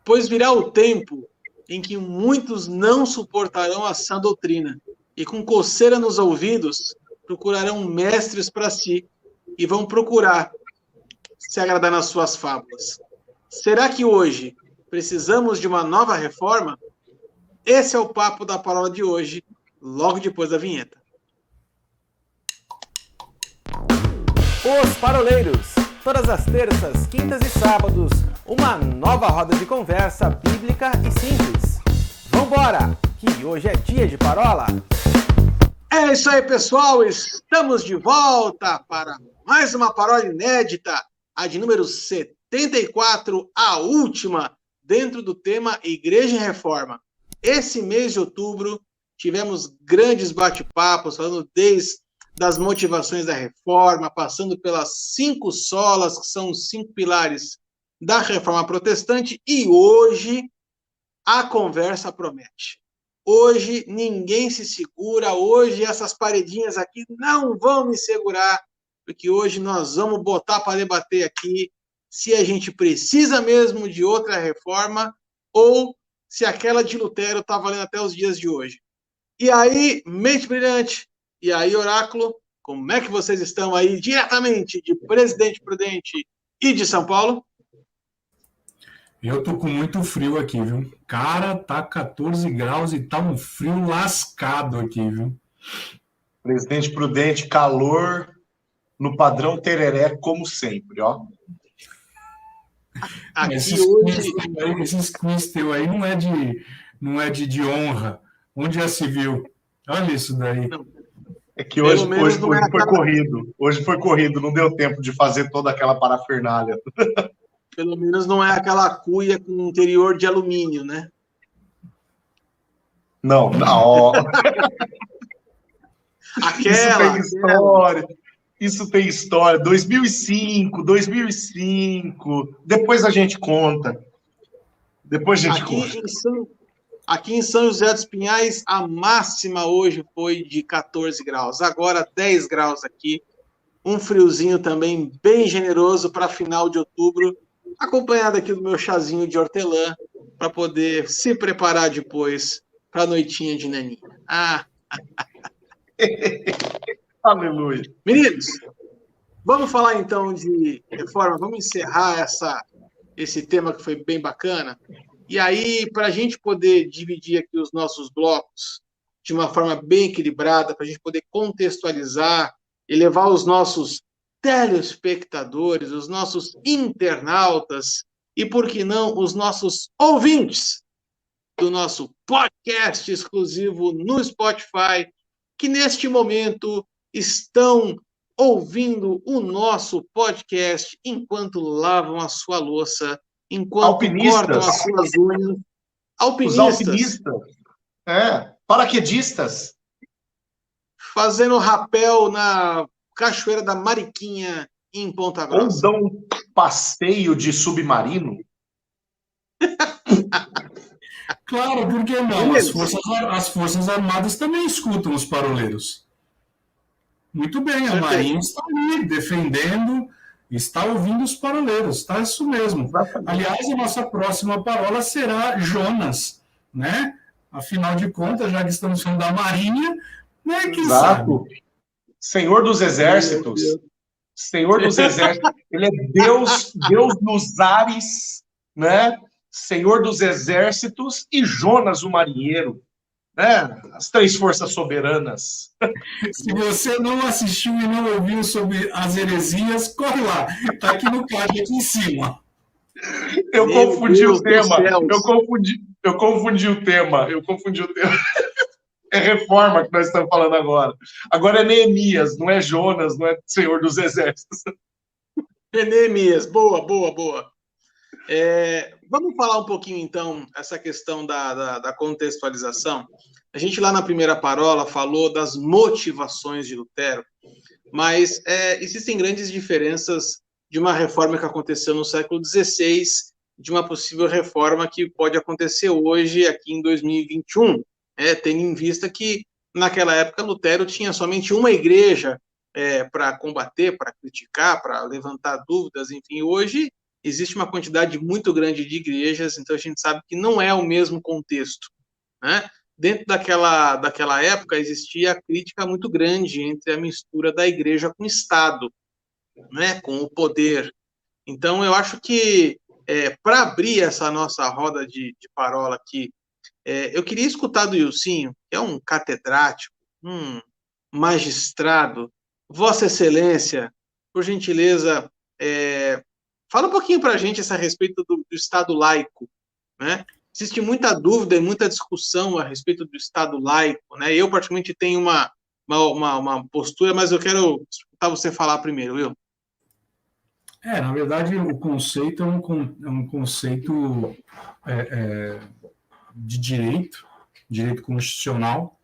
Pois virá o tempo em que muitos não suportarão a sã doutrina e com coceira nos ouvidos procurarão mestres para si e vão procurar se agradar nas suas fábulas. Será que hoje precisamos de uma nova reforma? Esse é o papo da palavra de hoje, logo depois da vinheta. Os Paroleiros, todas as terças, quintas e sábados, uma nova roda de conversa bíblica e simples. Vambora, que hoje é dia de parola! É isso aí, pessoal, estamos de volta para mais uma parola inédita, a de número 74, a última, dentro do tema Igreja e Reforma. Esse mês de outubro, tivemos grandes bate-papos, falando desde das motivações da reforma, passando pelas 5 solas, que são os 5 pilares da reforma protestante, e hoje a conversa promete. Hoje ninguém se segura, hoje essas paredinhas aqui não vão me segurar, porque hoje nós vamos botar para debater aqui se a gente precisa mesmo de outra reforma ou se aquela de Lutero está valendo até os dias de hoje. E aí, mente brilhante, e aí, oráculo, como é que vocês estão aí diretamente de Presidente Prudente e de São Paulo? Eu tô com muito frio aqui, viu? Cara, tá 14 graus e tá um frio lascado aqui, viu? Presidente Prudente, calor no padrão tereré, como sempre, ó. Aqui esses hoje... quiz teu aí não é de honra. Onde já se viu? Olha isso daí. Não. É que hoje foi corrido. Hoje foi corrido, não deu tempo de fazer toda aquela parafernália. Pelo menos não é aquela cuia com interior de alumínio, né? Não, ó. Aquela. Isso tem história. 2005. Depois a gente conta. Aqui em São José dos Pinhais, a máxima hoje foi de 14 graus. Agora 10 graus aqui. Um friozinho também bem generoso para final de outubro, acompanhado aqui do meu chazinho de hortelã, para poder se preparar depois para a noitinha de naninha. Aleluia. Meninos, vamos falar então de reforma, vamos encerrar esse tema que foi bem bacana. E aí, para a gente poder dividir aqui os nossos blocos de uma forma bem equilibrada, para a gente poder contextualizar e levar os nossos telespectadores, os nossos internautas e, por que não, os nossos ouvintes do nosso podcast exclusivo no Spotify, que neste momento estão ouvindo o nosso podcast enquanto lavam a sua louça, enquanto cortam as suas unhas. Os alpinistas. Paraquedistas. Fazendo rapel na Cachoeira da Mariquinha, em Ponta Grossa. Ou dão um passeio de submarino. Claro, por que não? As Forças Armadas também escutam os paroleiros. Muito bem, a Marinha está ali, defendendo, está ouvindo os paroleiros, tá? Isso mesmo. Exatamente. Aliás, a nossa próxima parola será Jonas, né? Afinal de contas, já que estamos falando da Marinha, né? Quem sabe? Senhor dos Exércitos. Senhor dos Exércitos. Ele é Deus nos ares, né? Senhor dos Exércitos e Jonas, o marinheiro. Né? As 3 forças soberanas. Se você não assistiu e não ouviu sobre as heresias, corre lá. Está aqui no card, aqui em cima. Eu confundi o tema. Eu confundi o tema. É reforma que nós estamos falando agora. Agora é Neemias, não é Jonas, não é Senhor dos Exércitos. É Neemias. Boa. Vamos falar um pouquinho, então, essa questão da contextualização. A gente lá na primeira parola falou das motivações de Lutero, mas existem grandes diferenças de uma reforma que aconteceu no século XVI, de uma possível reforma que pode acontecer hoje, aqui em 2021, tendo em vista que, naquela época, Lutero tinha somente uma igreja para combater, para criticar, para levantar dúvidas, enfim, hoje existe uma quantidade muito grande de igrejas, então a gente sabe que não é o mesmo contexto, né? Dentro daquela época existia a crítica muito grande entre a mistura da igreja com o Estado, né? Com o poder. Então eu acho que para abrir essa nossa roda de parola aqui, eu queria escutar do Ilcinho, que é um catedrático, um magistrado, Vossa Excelência, por gentileza, fala um pouquinho para a gente a respeito do Estado laico, né? Existe muita dúvida e muita discussão a respeito do Estado laico, né? Eu, particularmente, tenho uma postura, mas eu quero escutar você falar primeiro, Will. Na verdade, o conceito é um conceito de direito constitucional,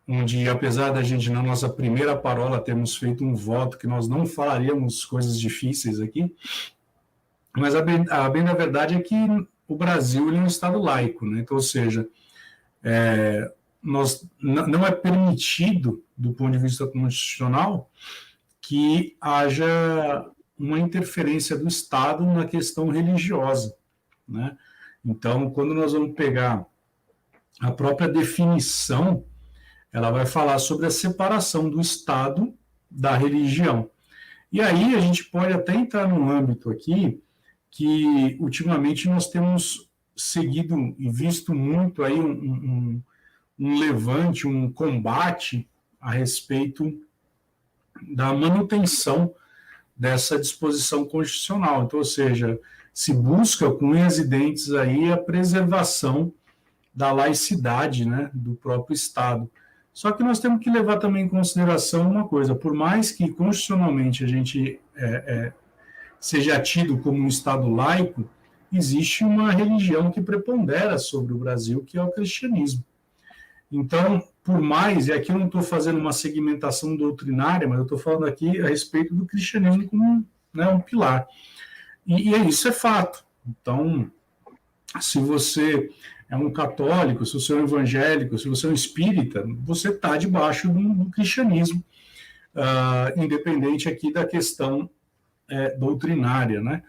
onde, apesar da gente, na nossa primeira parola, termos feito um voto que nós não falaríamos coisas difíceis aqui, mas a bem da verdade é que o Brasil é um Estado laico, né? Então, ou seja, não é permitido, do ponto de vista constitucional, que haja uma interferência do Estado na questão religiosa, né? Então, quando nós vamos pegar a própria definição, ela vai falar sobre a separação do Estado da religião. E aí a gente pode até entrar num âmbito aqui que, ultimamente, nós temos seguido e visto muito aí um levante, um combate a respeito da manutenção dessa disposição constitucional. Então, ou seja, se busca com unhas e dentes aí a preservação da laicidade, né, do próprio Estado. Só que nós temos que levar também em consideração uma coisa: por mais que constitucionalmente a gente seja tido como um Estado laico, existe uma religião que prepondera sobre o Brasil, que é o cristianismo. Então, por mais, e aqui eu não estou fazendo uma segmentação doutrinária, mas eu estou falando aqui a respeito do cristianismo como um pilar. E isso é fato. Então, se você é um católico, se você é um evangélico, se você é um espírita, você está debaixo do cristianismo, independente aqui da questão doutrinária, né?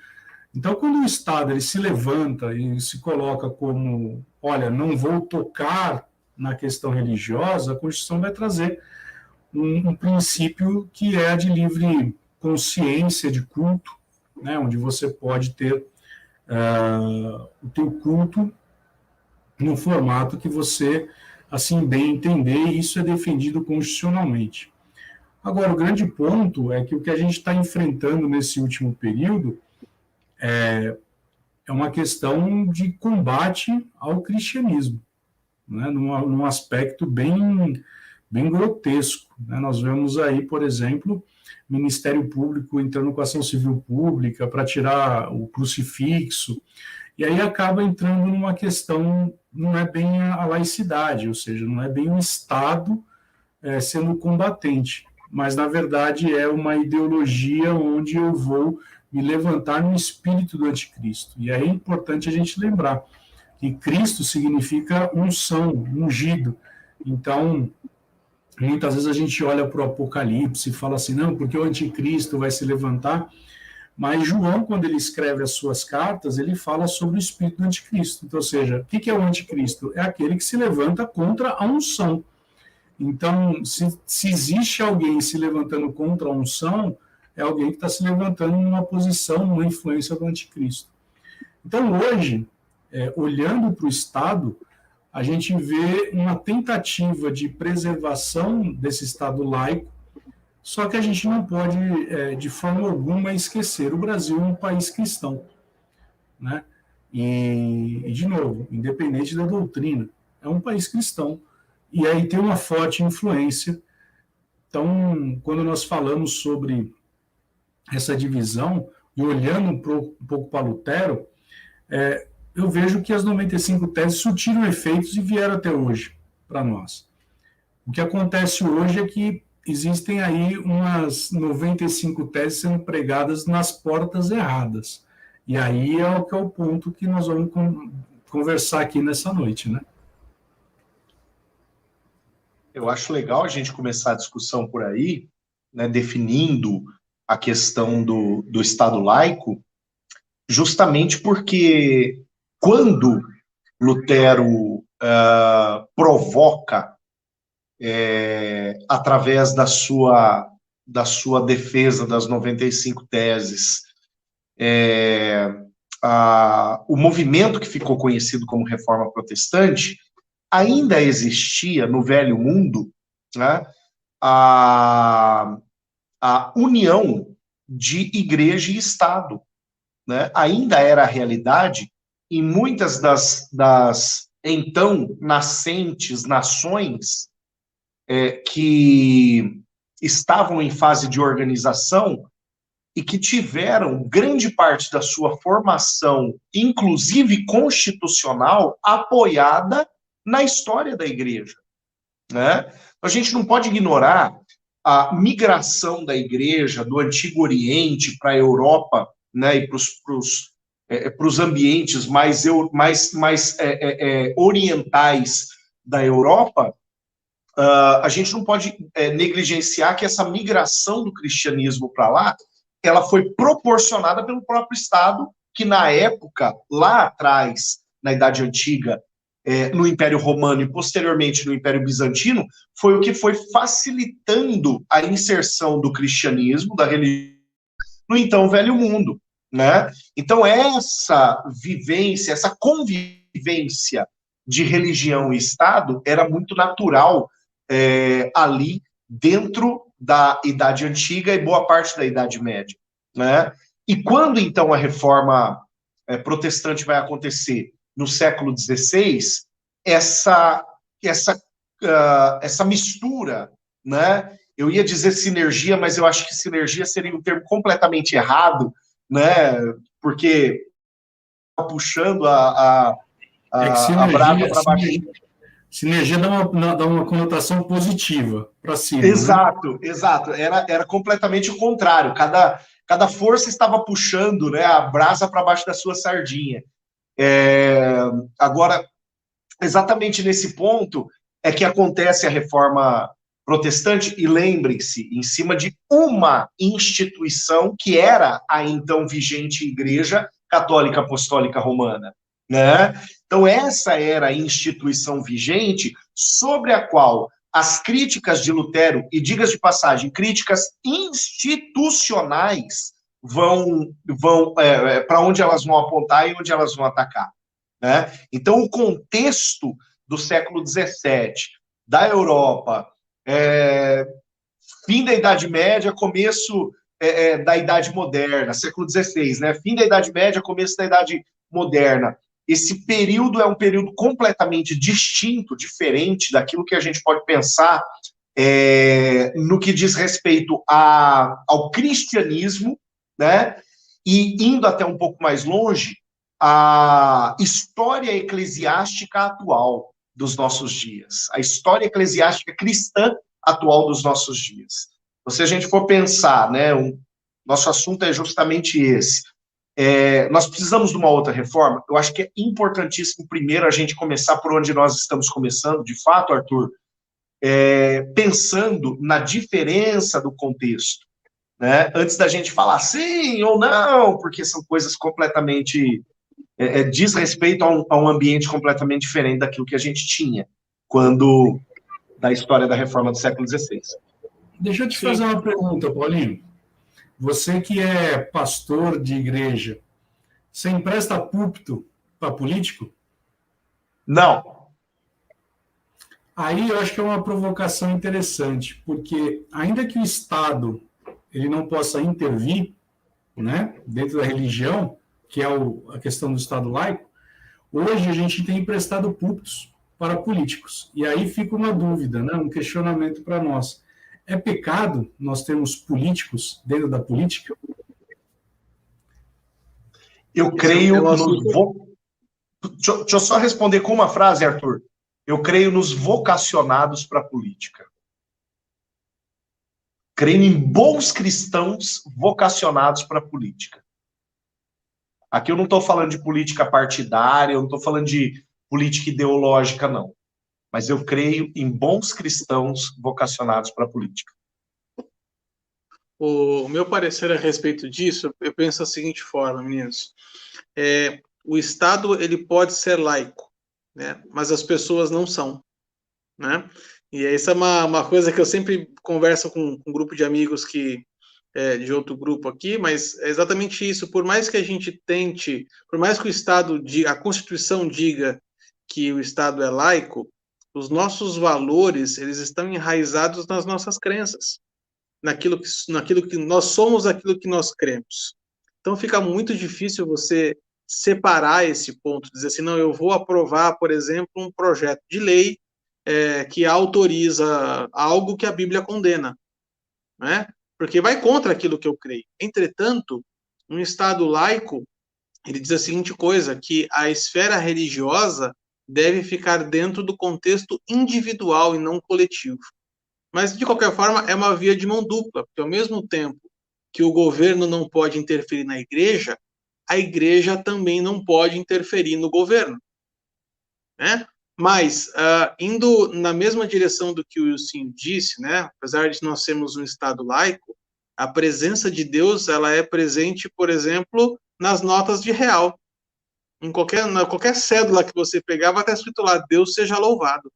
Então, quando o Estado ele se levanta e se coloca como, olha, não vou tocar na questão religiosa, a Constituição vai trazer um princípio que é a de livre consciência de culto, né, onde você pode ter o teu culto no formato que você, assim, bem entender, e isso é defendido constitucionalmente. Agora, o grande ponto é que o que a gente está enfrentando nesse último período é uma questão de combate ao cristianismo, né, num aspecto bem grotesco, né? Nós vemos aí, por exemplo, Ministério Público entrando com ação civil pública para tirar o crucifixo, e aí acaba entrando numa questão, não é bem a laicidade, ou seja, não é bem o Estado sendo combatente, mas, na verdade, é uma ideologia onde eu vou me levantar no espírito do anticristo. E aí é importante a gente lembrar que Cristo significa unção, ungido. Então, muitas vezes a gente olha para o Apocalipse e fala assim, não, porque o anticristo vai se levantar, mas João, quando ele escreve as suas cartas, ele fala sobre o espírito do anticristo. Então, ou seja, o que é o anticristo? É aquele que se levanta contra a unção. Então, se existe alguém se levantando contra a unção, é alguém que está se levantando numa posição, numa influência do anticristo. Então, hoje, olhando para o Estado, a gente vê uma tentativa de preservação desse Estado laico, só que a gente não pode, de forma alguma, esquecer: o Brasil é um país cristão, né? E, de novo, independente da doutrina, é um país cristão, e aí tem uma forte influência. Então, quando nós falamos sobre essa divisão, e olhando um pouco para Lutero, eu vejo que as 95 teses surtiram efeitos e vieram até hoje para nós. O que acontece hoje é que existem aí umas 95 teses sendo pregadas nas portas erradas. E aí é o ponto que nós vamos conversar aqui nessa noite, né? Eu acho legal a gente começar a discussão por aí, né, definindo a questão do Estado laico, justamente porque quando Lutero provoca, através da sua defesa das 95 teses, o movimento que ficou conhecido como Reforma Protestante, ainda existia no Velho Mundo, né, a união de igreja e Estado, né? Ainda era a realidade em muitas das então nascentes nações que estavam em fase de organização e que tiveram grande parte da sua formação, inclusive constitucional, apoiada na história da igreja, né? A gente não pode ignorar a migração da igreja do Antigo Oriente para a Europa, né, e para os ambientes mais orientais da Europa. A gente não pode negligenciar que essa migração do cristianismo para lá, ela foi proporcionada pelo próprio Estado, que na época, lá atrás, na Idade Antiga, no Império Romano e posteriormente no Império Bizantino, foi o que foi facilitando a inserção do cristianismo, da religião, no então Velho Mundo, né? Então essa vivência, essa convivência de religião e Estado era muito natural ali dentro da Idade Antiga e boa parte da Idade Média, né? E quando então a reforma protestante vai acontecer no século XVI, essa mistura, né? Eu ia dizer sinergia, mas eu acho que sinergia seria um termo completamente errado, né? Porque puxando a brasa para baixo. Sinergia dá uma conotação positiva para cima. Exato, né? Exato. Era completamente o contrário. Cada força estava puxando, né, a brasa para baixo da sua sardinha. Agora, exatamente nesse ponto é que acontece a reforma protestante, e lembrem-se, em cima de uma instituição que era a então vigente Igreja Católica Apostólica Romana, né? Então, essa era a instituição vigente sobre a qual as críticas de Lutero, e diga-se de passagem, críticas institucionais, vão para onde elas vão apontar e onde elas vão atacar, né? Então, o contexto do século XVII, da Europa, fim da Idade Média, começo da Idade Moderna, século XVI, né? Fim da Idade Média, começo da Idade Moderna. Esse período é um período completamente distinto, diferente daquilo que a gente pode pensar no que diz respeito ao cristianismo, né? E indo até um pouco mais longe, a história eclesiástica atual dos nossos dias, a história eclesiástica cristã atual dos nossos dias. Então, se a gente for pensar, né, nosso assunto é justamente esse. Nós precisamos de uma outra reforma. Eu acho que é importantíssimo, primeiro, a gente começar por onde nós estamos começando, de fato, Arthur, pensando na diferença do contexto, né? Antes da gente falar sim ou não, porque são coisas completamente... diz respeito a um ambiente completamente diferente daquilo que a gente tinha quando da história da reforma do século XVI. Deixa eu te fazer uma pergunta, Paulinho. Você que é pastor de igreja, você empresta púlpito para político? Não. Aí eu acho que é uma provocação interessante, porque ainda que o Estado ele não possa intervir, né, dentro da religião, que é a questão do Estado laico, hoje a gente tem emprestado púlpitos para políticos. E aí fica uma dúvida, né, um questionamento para nós. É pecado nós termos políticos dentro da política? Eu creio Deixa eu só responder com uma frase, Arthur. Eu creio nos vocacionados para a política. Creio em bons cristãos vocacionados para a política. Aqui eu não estou falando de política partidária, eu não estou falando de política ideológica, não. Mas eu creio em bons cristãos vocacionados para a política. O meu parecer a respeito disso, eu penso da seguinte forma, meninos. O Estado, ele pode ser laico, né? Mas as pessoas não são, né? E essa é uma coisa que eu sempre converso com um grupo de amigos de outro grupo aqui, mas é exatamente isso. Por mais que a gente tente, por mais que o Estado, a Constituição diga que o Estado é laico, os nossos valores, eles estão enraizados nas nossas crenças, naquilo que nós somos, aquilo que nós cremos. Então fica muito difícil você separar esse ponto, dizer assim, não, eu vou aprovar, por exemplo, um projeto de lei que autoriza algo que a Bíblia condena, né? Porque vai contra aquilo que eu creio. Entretanto, um Estado laico, ele diz a seguinte coisa, que a esfera religiosa deve ficar dentro do contexto individual e não coletivo. Mas, de qualquer forma, é uma via de mão dupla, porque ao mesmo tempo que o governo não pode interferir na igreja, a igreja também não pode interferir no governo, né? Mas, indo na mesma direção do que o Wilson disse, né, apesar de nós sermos um Estado laico, a presença de Deus, ela é presente, por exemplo, nas notas de real. Em qualquer cédula que você pegar, vai estar escrito lá, Deus seja louvado.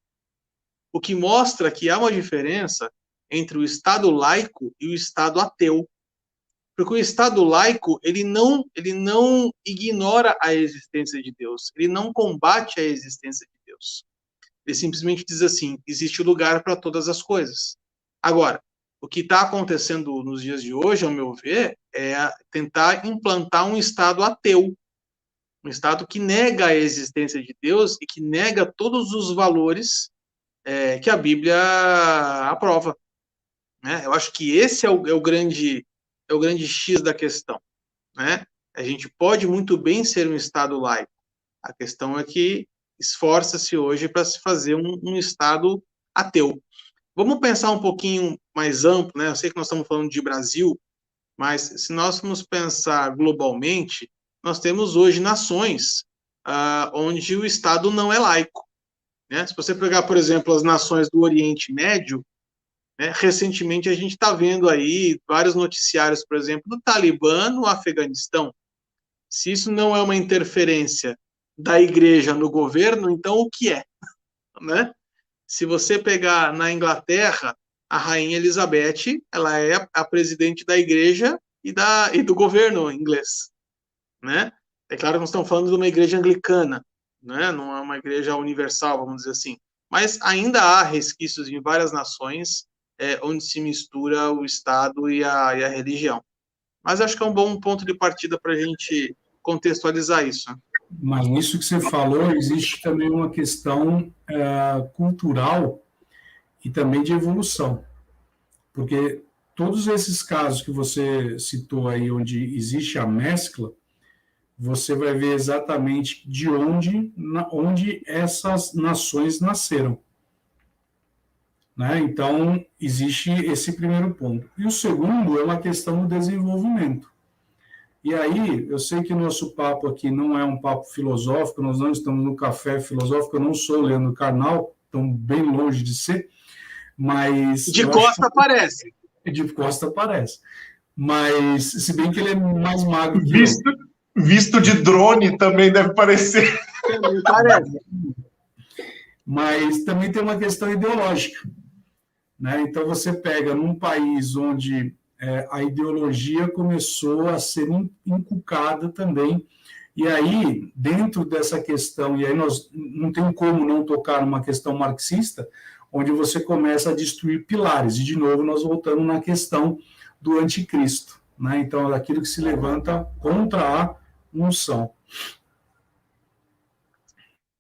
O que mostra que há uma diferença entre o Estado laico e o Estado ateu. Porque o Estado laico, ele não ignora a existência de Deus, ele não combate a existência de Deus. Ele simplesmente diz assim, existe lugar para todas as coisas. Agora, o que está acontecendo nos dias de hoje, ao meu ver, é tentar implantar um Estado ateu, um Estado que nega a existência de Deus e que nega todos os valores que a Bíblia aprova, né? Eu acho que esse é o grande X da questão, né? A gente pode muito bem ser um Estado laico. A questão é que esforça-se hoje para se fazer um Estado ateu. Vamos pensar um pouquinho mais amplo, né? Eu sei que nós estamos falando de Brasil, mas se nós formos pensar globalmente, nós temos hoje nações onde o Estado não é laico, né? Se você pegar, por exemplo, as nações do Oriente Médio, né, recentemente a gente está vendo aí vários noticiários, por exemplo, do Talibã no Afeganistão. Se isso não é uma interferência da igreja no governo, então o que é? Né? Se você pegar na Inglaterra, a Rainha Elizabeth, ela é a presidente da igreja e do governo inglês, né? É claro que nós estamos falando de uma igreja anglicana, né? Não é uma igreja universal, vamos dizer assim. Mas ainda há resquícios em várias nações onde se mistura o Estado e a religião. Mas acho que é um bom ponto de partida para a gente contextualizar isso. Mas nisso que você falou, existe também uma questão cultural e também de evolução. Porque todos esses casos que você citou aí, onde existe a mescla, você vai ver exatamente de onde essas nações nasceram. Né? Então, existe esse primeiro ponto. E o segundo é uma questão do desenvolvimento. E aí, eu sei que o nosso papo aqui não é um papo filosófico, nós não estamos no café filosófico, eu não sou o Leandro Carnal, estão bem longe de ser, mas... De costa parece. De costa parece. Mas, se bem que ele é mais magro que visto de drone também deve parecer. Parece. Mas também tem uma questão ideológica. Né? Então, você pega num país onde a ideologia começou a ser inculcada também, e aí, dentro dessa questão, e aí nós não tem como não tocar numa questão marxista, onde você começa a destruir pilares, e de novo nós voltamos na questão do anticristo, né? Então, daquilo que se levanta contra a unção.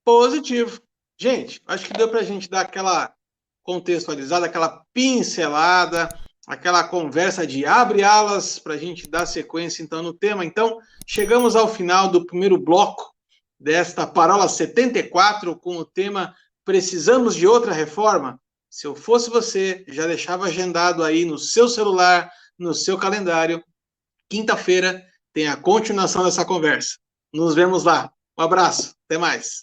Positivo. Gente, acho que deu para a gente dar aquela contextualizada, aquela pincelada, aquela conversa de abre alas para a gente dar sequência então no tema. Então, chegamos ao final do primeiro bloco desta Parola 74 com o tema Precisamos de outra reforma? Se eu fosse você, já deixava agendado aí no seu celular, no seu calendário. Quinta-feira tem a continuação dessa conversa. Nos vemos lá. Um abraço. Até mais.